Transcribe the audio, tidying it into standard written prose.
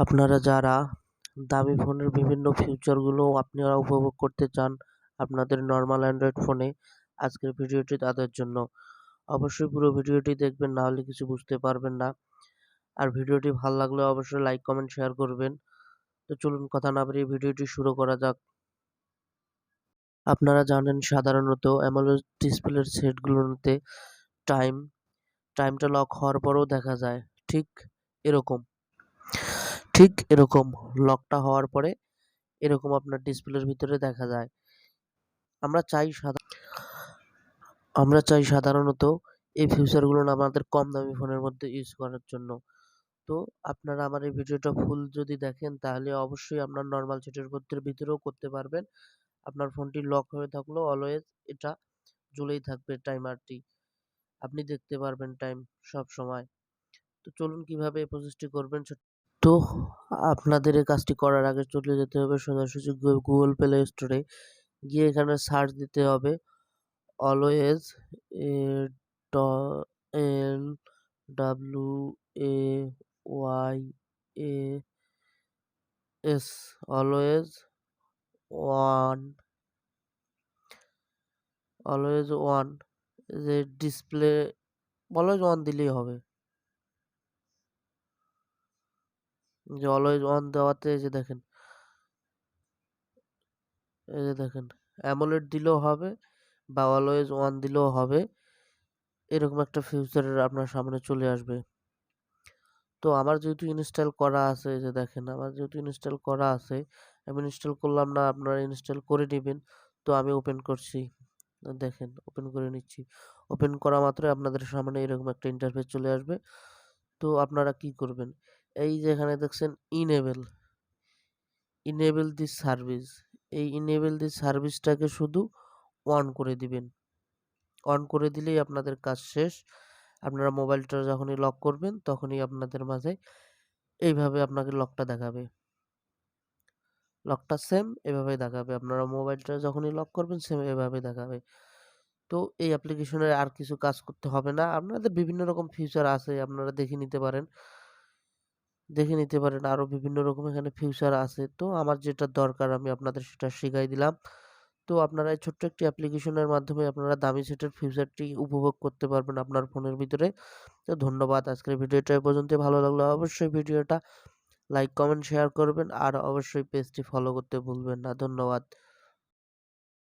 আপনারা যারা দামি ফোনের বিভিন্ন ফিউচারগুলো আপনারা উপভোগ করতে চান আপনাদের নরমাল অ্যান্ড্রয়েড ফোনে, আজকের ভিডিওটি তাদের জন্য। অবশ্যই পুরো ভিডিওটি দেখবেন, না হলে কিছু বুঝতে পারবেন না। আর ভিডিওটি ভালো লাগলে অবশ্যই লাইক, কমেন্ট, শেয়ার করবেন। তো চলুন কথা না বাড়িয়ে ভিডিওটি শুরু করা যাক। আপনারা জানেন সাধারণত অ্যামোলেড ডিসপ্লের সেটগুলোতে টাইমটা লক হওয়ার পরেও দেখা যায় ঠিক এরকম ঠিক এরকম লকটা হওয়ার পরে এরকম আপনার ডিসপ্লের ভিতরে দেখা যায়। আমরা চাই সাধারণত এই ফিচারগুলো আমাদের কম দামি ফোনের মধ্যে ইউজ করার জন্য। তো আপনারা আমার এই ভিডিওটা ফুল যদি দেখেন তাহলে অবশ্যই আপনার নরমাল সেটের ভিতরেও করতে পারবেন। আপনার ফোনটি লক হয়ে থাকলেও অলওয়েজ এটা জ্বলেই থাকবে টাইমারটি। আপনি দেখতে পারবেন টাইম সবসময়। তো চলুন কিভাবে এই প্রসেসটি করবেন। তো আপনাদের এই কাজটি করার আগে চলে যেতে হবে সোজাসুজি গুগল প্লে স্টোরে, গিয়ে এখানে সার্চ দিতে হবে always, A D L W A Y A S, always one, always one. যে ডিসপ্লে অলওয়েজ ওয়ান দিলেই হবে। যে অলওয়েজ ওয়ান দেওয়াতে এই যে দেখেন অ্যামোলেড দিলেও হবে বা অলওয়েজ ওয়ান দিলেও হবে, এরকম একটা ফিউচার আপনার সামনে চলে আসবে। তো আমার যেহেতু ইনস্টল করা আছে, এই যে দেখেন আমার যেহেতু ইনস্টল করা আছে, আমি ইনস্টল করলাম না, আপনারা ইনস্টল করে নেবেন। তো আমি ওপেন করছি, দেখেন ওপেন করে নিচ্ছি। ওপেন করা মাত্রই আপনাদের সামনে এরকম একটা ইন্টারফেস চলে আসবে। তো আপনারা কি করবেন, এই যে এখানে দেখছেন ইনেবল দিস সার্ভিস, এই ইনেবল দিস সার্ভিসটাকে শুধু অন করে দিবেন। অন করে দিলেই আপনাদের কাজ শেষ। আপনারা মোবাইলটা যখনই লক করবেন তখনই আপনাদের মাঝে এইভাবে আপনাকে লকটা দেখাবে। লকটা সেম এভাবেই দেখাবে। আপনারা মোবাইলটা যখনই লক করবেন সেম এভাবে দেখাবে। তো এই অ্যাপ্লিকেশনের আর কিছু কাজ করতে হবে না। আপনাদের বিভিন্ন রকম ফিচার আছে, আপনারা দেখে নিতে পারেন আরো বিভিন্ন রকম এখানে ফিচার আছে। তো আমার যেটা দরকার আমি আপনাদের সেটা শিখাই দিলাম। তো আপনারা এই ছোট্ট একটি অ্যাপ্লিকেশনের মাধ্যমে আপনারা দামি সেটের ফিচারটি উপভোগ করতে পারবেন আপনার ফোনের ভিতরে। তো ধন্যবাদ। আজকের ভিডিওটা এ পর্যন্তই। ভালো লাগলে অবশ্যই ভিডিওটা লাইক, কমেন্ট, শেয়ার করবেন আর অবশ্যই পেজটি ফলো করতে ভুলবেন না। ধন্যবাদ।